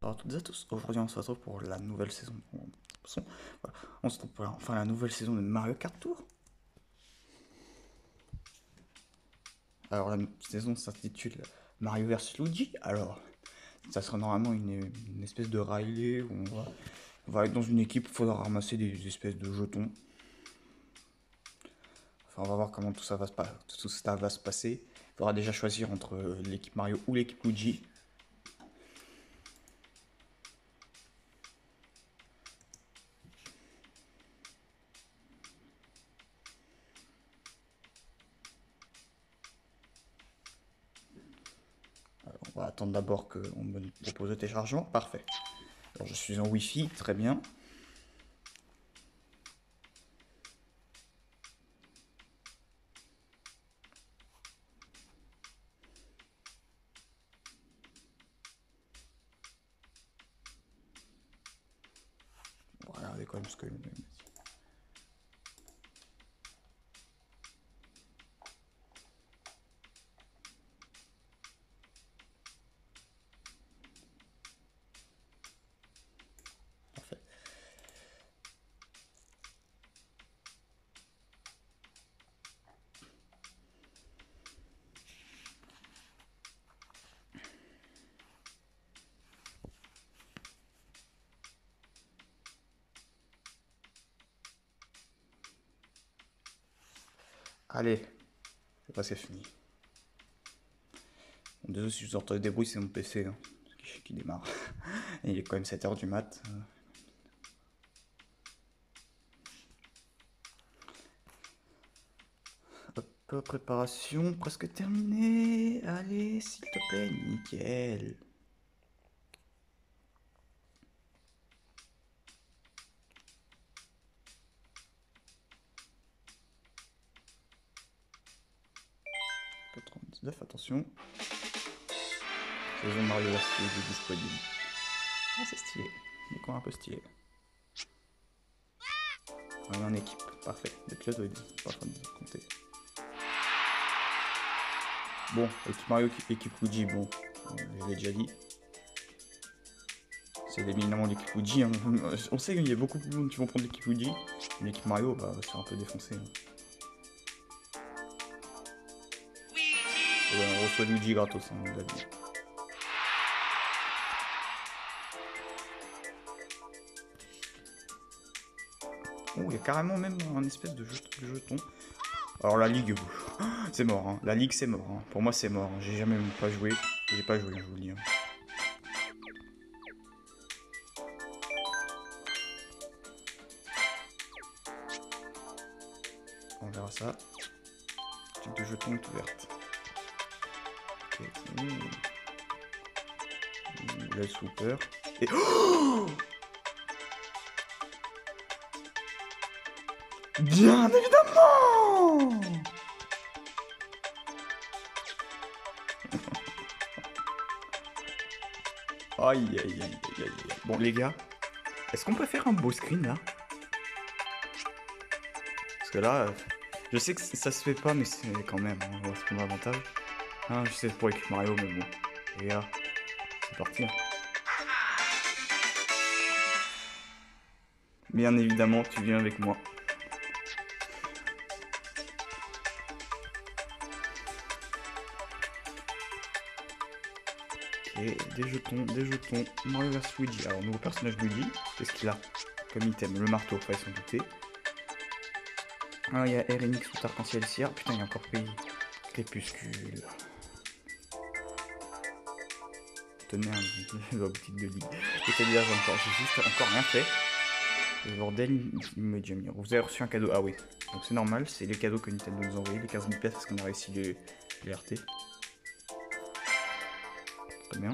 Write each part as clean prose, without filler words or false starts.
Bonjour à toutes et à tous, aujourd'hui on se retrouve pour la nouvelle saison. Voilà. On se retrouve pour enfin la nouvelle saison de Mario Kart Tour. Alors la saison s'intitule Mario vs Luigi. Alors ça sera normalement une espèce de Riley où on va être dans une équipe, il faudra ramasser des espèces de jetons. Enfin on va voir comment tout ça va se passer. Il faudra déjà choisir entre l'équipe Mario ou l'équipe Luigi. Alors, on va attendre d'abord qu'on me propose le téléchargement. Parfait. Alors je suis en Wi-Fi, très bien. On va regarder quand même ce que... Parfait. Allez, c'est presque fini. Bon, désolé si je sors de débrouille, c'est mon PC hein, qui démarre. Et il est quand même 7h du mat. Hop, préparation presque terminée. Allez, s'il te plaît, nickel. Attention. Saison Mario Vs est disponible. Ah, c'est stylé. Décor un peu stylé. On est en équipe. Parfait. Le pilote doit être pas en train de compter. Bon, équipe Mario, équipe Luigi, bon, je l'ai déjà dit. C'est évidemment l'équipe Luigi. Hein. On sait qu'il y a beaucoup de monde qui vont prendre l'équipe Luigi. L'équipe Mario va se faire un peu défoncer. Hein. Ouais, on reçoit Luigi gratos, hein, on l'a dit. Oh, il y a carrément même un espèce de jeton. Alors la ligue, c'est mort. Hein. La ligue, c'est mort. Hein. Pour moi, c'est mort. Hein. J'ai jamais pas joué. J'ai pas joué, je vous le dis. Hein. On verra ça. Type de jeton est ouverte. Ok. Le super. Et oh, bien évidemment. Aïe aïe aïe aïe aïe. Bon les gars, est-ce qu'on peut faire un beau screen là? Parce que là, je sais que ça se fait pas, mais c'est quand même, on va se prendre l'avantage. Ah, je sais pour l'équipe Mario, mais bon. Les gars, c'est parti. Hein. Bien évidemment, tu viens avec moi. Ok, des jetons. Mario vs Luigi. Alors, nouveau personnage Luigi. Qu'est-ce qu'il a comme item? Le marteau, fallait s'en douter. Ah, il y a RNX ou arc-en-ciel cire. Putain, il y a encore pays. Crépuscule. Tenez la boutique de ligue. C'est-à-dire, j'ai juste encore rien fait. Le bordel, il me dit, vous avez reçu un cadeau. Ah oui, donc c'est normal, c'est les cadeaux que Nintendo nous a envoyés, les 15 000 pièces parce qu'on a réussi les RT. Très bien.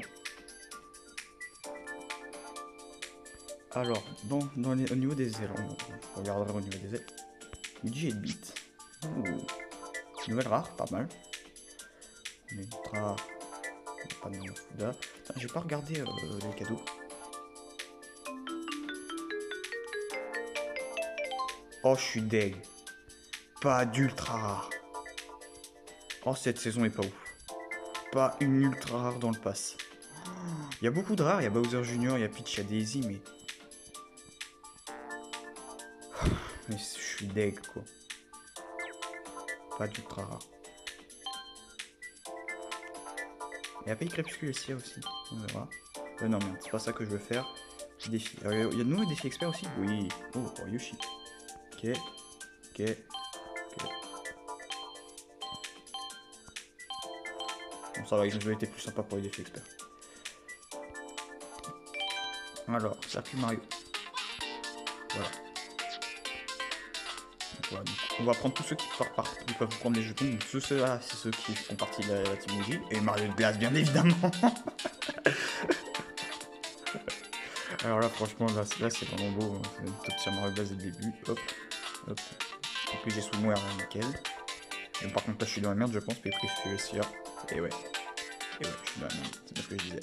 Alors, au niveau des ailes, on regardera au niveau des ailes. Luigi 8 bits. Nouvelle rare, pas mal. On est ultra. Pas de Fuda. J'ai pas regardé les cadeaux. Oh, je suis deg. Pas d'ultra rare. Oh, cette saison est pas ouf. Pas une ultra rare dans le pass. Il y a beaucoup de rares, il y a Bowser Junior, il y a Peach, il y a Daisy, mais... Mais je suis deg, quoi. Pas d'ultra rare. Il y a Pays Crépuscule ici aussi, on verra. Non, merde, c'est pas ça que je veux faire. Défi. Il y a de nouveaux défis experts aussi? Oui. Oh, pour Yoshi. Ok. Ok. Ok. Bon, ça va, ils ont été plus sympas pour les défis experts. Alors, circuit Mario. Voilà. Donc, voilà. Donc, on va prendre tous ceux qui peuvent prendre les jetons. Donc, ceux-là, c'est ceux qui font partie de la team Luigi. Et Mario de glace, bien évidemment. Alors là, franchement, là c'est vraiment beau. Hein. C'est une top tier Mario Glace dès le début. Hop. Hop. En plus, j'ai sous moi, nickel. Et par contre, là, je suis dans la merde, je pense. Puis après, je suis aussi là. Et ouais. Et ouais, je suis dans la merde. C'est bien ce que je disais.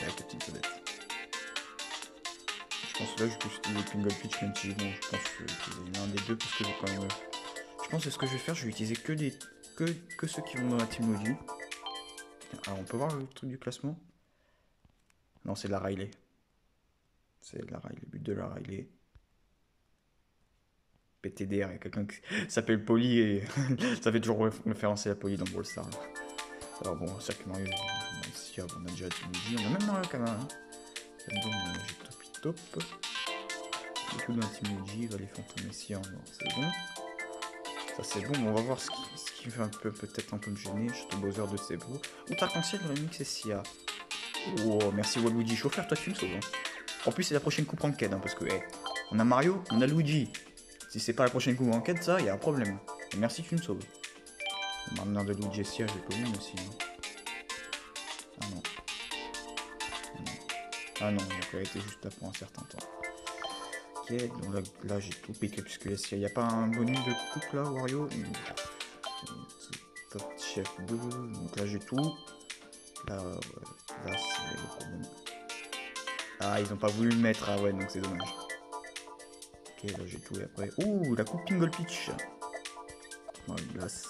Avec la petite vedette. Je pense que là, je peux utiliser Pingle Peach, même si bon, je pense que je vais utiliser l'un des deux parce que j'ai quand même. Je pense que ce que je vais faire, je vais utiliser que ceux qui vont dans la team Luigi. Alors, on peut voir le truc du classement? Non, c'est de la Riley. C'est de la Riley, le but de la Riley. PTDR, il y a quelqu'un qui s'appelle Polly et ça fait toujours référencer à Polly dans Brawl Stars. Alors bon, c'est que Mario, ici, on a déjà Team Luigi, on a même Mario Kama. Hein. Là-dedans, j'ai top. Du coup, dans Team Luigi, il va les fantômes ici, c'est bon. Ça c'est bon, on va voir ce qui fait peut-être un peu me gêner. Château Bowser de Cebu. Ou Arc-en-Ciel, remix et Sia. Oh, merci Waluigi Chauffeur, toi tu me sauves. Hein. En plus, c'est la prochaine coupe ranked, hein, parce que, on a Mario, on a Luigi. Si c'est pas la prochaine coupe ranked, ça, il y a un problème. Et merci, tu me sauves. Maintenant de Luigi et Sia, j'ai pas eu aussi. Hein. Ah non. Ah non, il a été juste là pour un certain temps. Ok, donc là j'ai tout piqué puisque il n'y a pas un bonus de coupe là, Wario. Top chef 2, donc là j'ai tout. Là c'est le problème. Ah, ils ont pas voulu le mettre, ah ouais, donc c'est dommage. Ok, là j'ai tout et après. Ouh, la coupe Pingle Peach. Ouais, glace.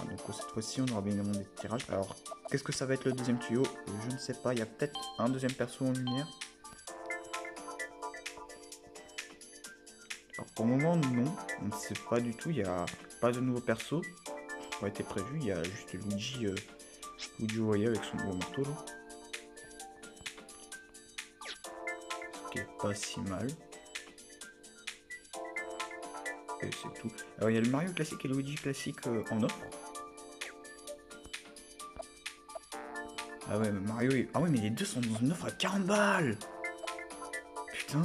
Donc cette fois-ci on aura bien évidemment des tirages. Alors, qu'est-ce que ça va être le deuxième tuyau? Je ne sais pas, il y a peut-être un deuxième perso en lumière. Alors pour le moment non, on ne sait pas du tout, il n'y a pas de nouveaux persos qui ont été prévus, il y a juste Luigi voyez avec son gros marteau là. Ce qui est pas si mal. Et c'est tout. Alors il y a le Mario classique et le Luigi classique en offre. Ah ouais, Mario est... Ah ouais, mais les deux sont dans une offre à 40 balles. Putain.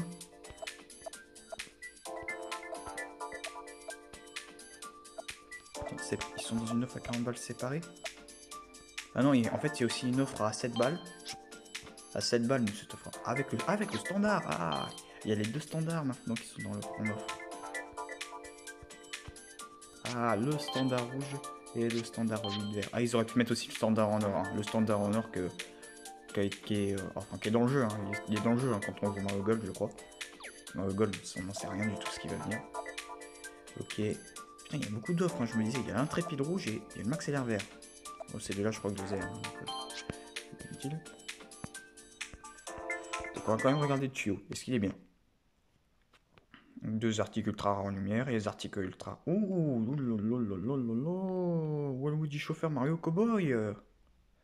Ils sont dans une offre à 40 balles séparées. Ah non, en fait, il y a aussi une offre à 7 balles. À 7 balles, mais cette offre avec le standard. Ah, il y a les deux standards maintenant qui sont dans l'offre en offre. Ah, le standard rouge et le standard vert. Ah, ils auraient pu mettre aussi le standard en or. Hein. Le standard en or qui est dans le jeu. Hein. Il est dans le jeu hein, quand on joue Mario Gold, je crois. Mario Gold, on n'en sait rien du tout ce qui va venir. Ok. Putain, il y a beaucoup d'offres. Hein. Je me disais, il y a l'intrépide rouge et il y a le maxillaire vert. Bon, c'est là, je crois que je les ai. Hein, donc, utile. Donc, on va quand même regarder le tuyau. Est-ce qu'il est bien? Deux articles ultra rares en lumière et les articles ultra. Ouh, Waluigi Chauffeur, Mario Cowboy,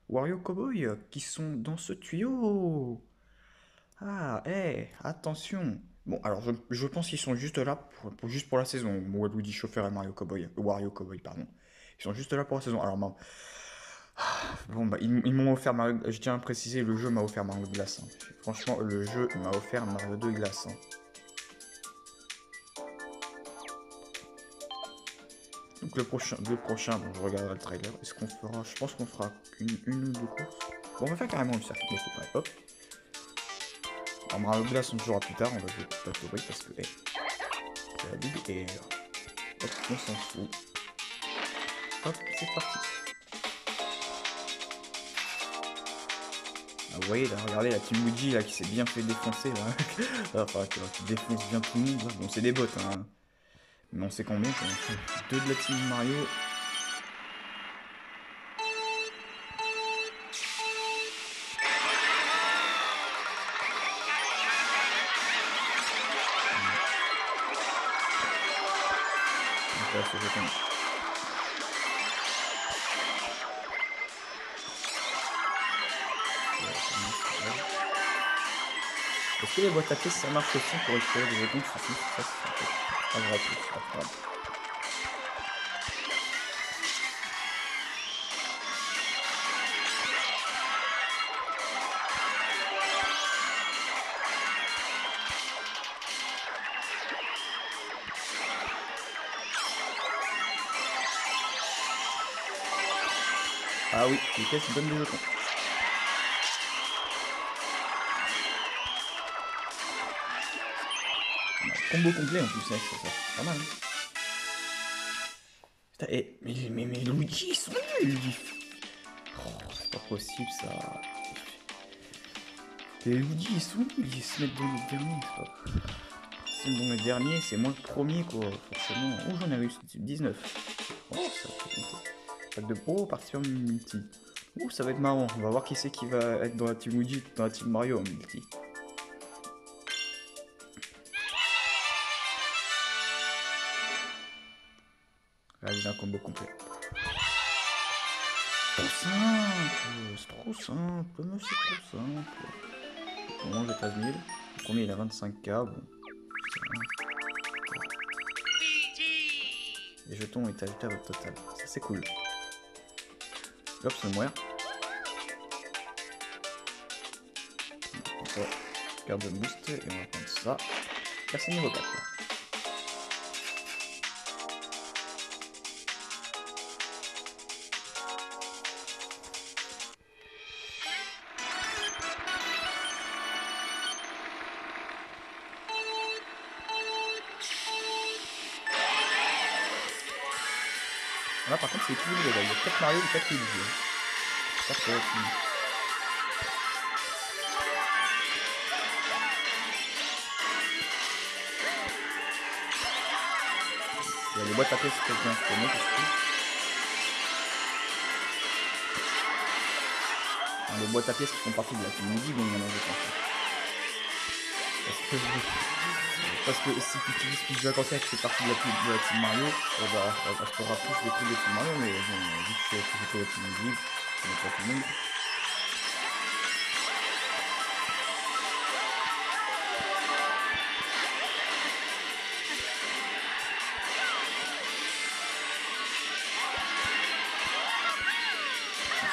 Wario Cowboy, qui sont dans ce tuyau. Ah, attention. Bon, alors je pense qu'ils sont juste là juste pour la saison. Waluigi Chauffeur et Wario Cowboy, pardon. Ils sont juste là pour la saison. Alors, bon, bah, ils m'ont offert Mario. Je tiens à préciser, le jeu m'a offert Mario de glace. Hein. Franchement, le jeu m'a offert Mario de glace. Hein. Donc le prochain, bon, je regarderai le trailer. Est-ce qu'on fera, je pense qu'on fera une ou deux courses. Bon, on va faire carrément le circuit. Hop. Alors Mario Glace, on jouera plus tard. On va jouer pas de bruit parce que c'est la ligue et hop, on s'en fout. Hop, c'est parti. Ah, vous voyez là, regardez la team Luigi là qui s'est bien fait défoncer là. Enfin, qui défonce bien tout le monde. Là. Bon, c'est des bots. Hein. Mais on sait combien quand même. Deux de la team Mario. récupérer ce jeton. Est-ce que les boîtes à pièces ça marche aussi pour récupérer des jetons? Ça c'est pas vrai plus. Ah oui, les pièces donnent des jetons. Combo complet en plus, ça c'est pas mal. Hein. Putain, mais Luigi, ils sont nuls. Oh, c'est pas possible ça. Les Luigi, ils sont nuls, ils se mettent dans le dernier, c'est pas. Si bon, le dernier, c'est moi le premier quoi, forcément. Oh, j'en ai réussi 19. Oh, ça peut compter. Pas de pro, partir en multi. Oh, ça va être marrant. On va voir qui c'est qui va être dans la team Luigi, dans la team Mario en multi. Réaliser un combo complet. C'est trop simple, mais c'est trop simple. Bon, j'ai 13 000. Le premier il a 25K, bon. Les jetons ont été ajoutés à votre total. Ça c'est cool. Hop, c'est moi. On va garde de boost et on va prendre ça. Là c'est niveau 4. Là. Là par contre c'est équilibré, là. Il y a 4 Mario et 4 Luigi. 4 Luigi. Il y a les boîtes à pièces qui viennent se mettre aussi. Les boîtes à pièces qui font partie de la team Luigi, bon il y en a d'autres en fait. Parce que si tu utilises plus de conseils qui fait partie de la team Mario, bah, je ferai plus des trucs de team Mario, mais bon, vu que je suis plutôt la team Luigi, je connais pas tout le monde.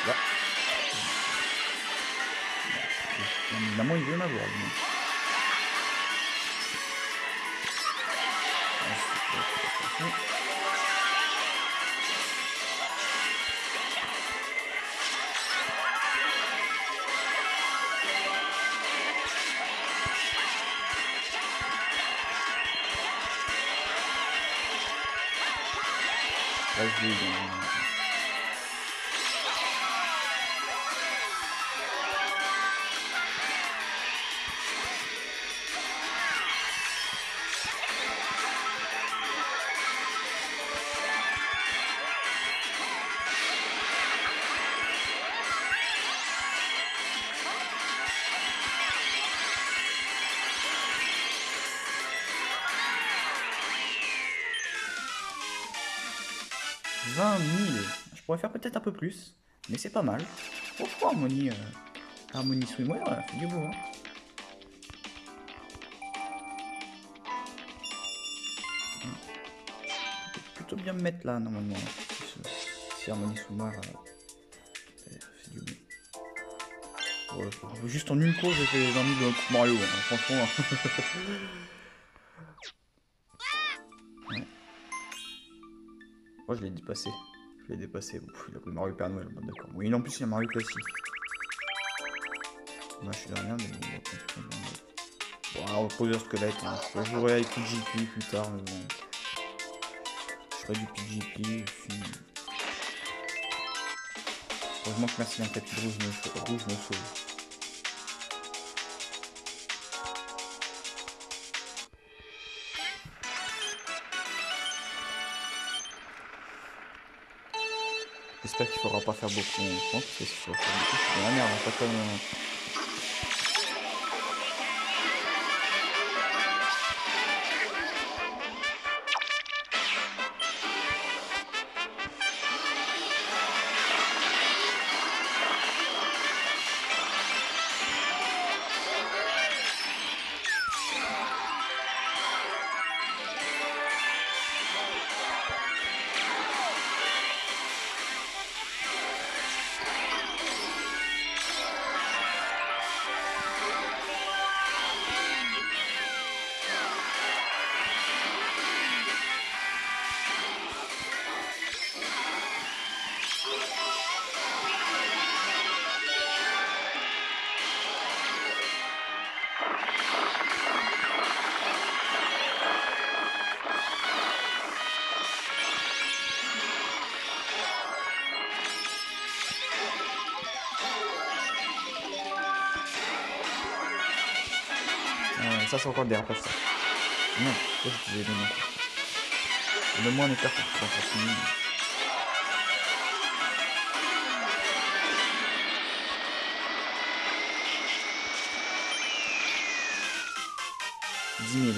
Là. Évidemment, il veut m'avoir, lui. Là, je vais... Je pourrais faire peut-être un peu plus, mais c'est pas mal. Pourquoi Harmony Swimwear, elle fait du beau. Hein. Je peux plutôt bien me mettre là normalement. Si Harmony Swimwear fait du beau. Juste en une course, j'ai fait les 20 000 de Mario, hein, franchement. Ouais. Moi je l'ai dépassé. Je l'ai dépassé. Ouf, il a pris Mario Père Noël, bon, d'accord. Oui, en plus il y a Mario classique. Moi je suis de rien, mais bon, on va poser un squelette. Hein. Je jouerai avec PGP plus tard, mais bon. Je ferai du PGP et puis. Heureusement que merci un tapis rouge me sauve. J'espère qu'il faudra pas faire beaucoup en France, parce que si ça va faire beaucoup, c'est de la merde, pas comme... Ça c'est encore des après ça. Non, ça je disais non. Le moins on est perte pour fini. $10 000.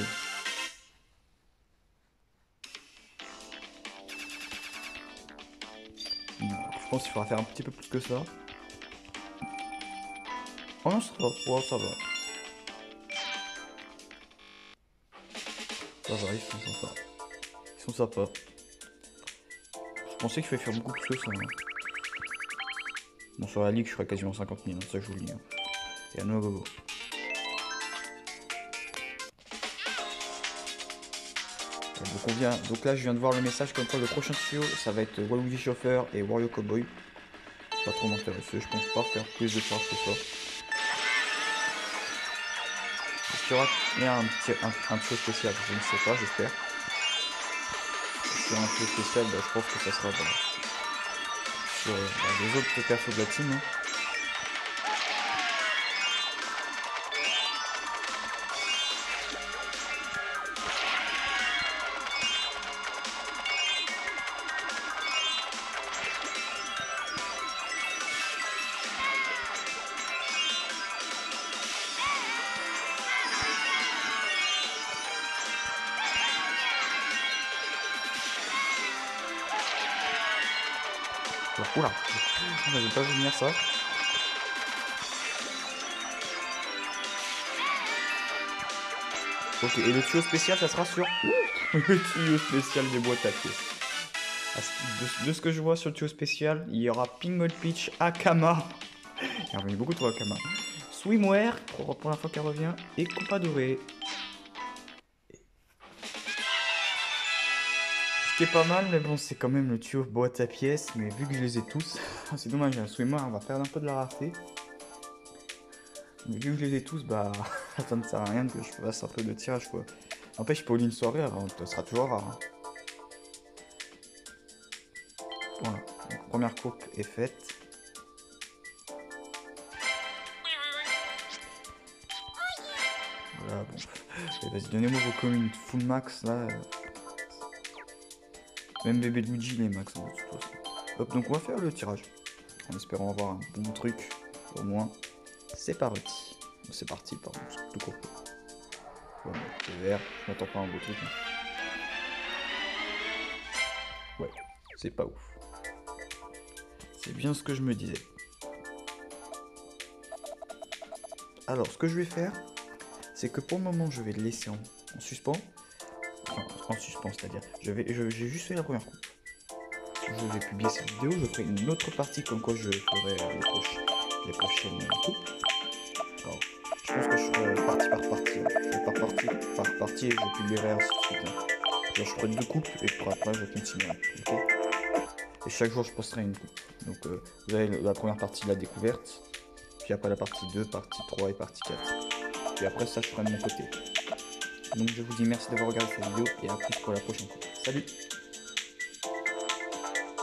Je pense qu'il faudra faire un petit peu plus que ça. Oh non, ça va. Oh, ça va. Ça va, ils sont sympas. Ils sont sympas. Je pensais qu'il fallait faire beaucoup plus que ça. Hein. Bon, sur la ligue, je ferais quasiment 50 000, hein, ça je vous le dis. Hein. Et à nous, go. Donc là, je viens de voir le message comme quoi le prochain tuyau, ça va être Waluigi Chauffeur et Wario Cowboy. Pas trop m'intéresser, je pense pas faire plus de charge que ça. Est-ce qu'il y aura un tuyau spécial? Je ne sais pas, j'espère. S'il y a un tuyau spécial, bah, je pense que ça sera sur les autres persos de la team. Hein. Oula, je vais pas venir ça. Ok, et le tuyau spécial, ça sera sur le tuyau spécial des boîtes à pièces. De ce que je vois sur le tuyau spécial, il y aura Pinball Peach, Akama. Il y a revenu beaucoup trop Akama. Swimwear, pour la première fois qu'elle revient, et Coupa Doré. Ce qui est pas mal, mais bon, c'est quand même le tuyau boîte à pièces, mais vu que je les ai tous, c'est dommage, un Swimwear, on va perdre un peu de la rareté. Mais vu que je les ai tous, bah, ça ne sert à rien que je fasse un peu de tirage, quoi. N'empêche, pour une soirée, alors, ça sera toujours rare. Hein. Voilà, donc, première coupe est faite. Voilà, bon. Vas-y, donnez-moi vos communes full max, là. Même bébé Luigi, il est max, en toute façon. Hop, donc on va faire le tirage. En espérant avoir un bon truc, au moins. C'est parti. C'est parti, pardon, c'est tout court. Voilà, c'est vert, je m'attends pas à un beau truc. Hein. Ouais, c'est pas ouf. C'est bien ce que je me disais. Alors, ce que je vais faire, c'est que pour le moment, je vais le laisser en suspens. Enfin, en suspens, c'est-à-dire, j'ai juste fait la première coupe. Je vais publier cette vidéo, je ferai une autre partie comme quoi je ferai les prochaines coupes. Alors, je pense que je ferai partie par partie. Hein. Je ferai par partie et je publierai ainsi de suite. Hein. Genre, je ferai 2 coupes et pour après je continuerai. Okay, et chaque jour je posterai une coupe. Donc vous avez la première partie de la découverte, puis après la partie 2, partie 3 et partie 4. Puis après ça je ferai de mon côté. Donc je vous dis merci d'avoir regardé cette vidéo et à plus pour la prochaine coupe. Salut!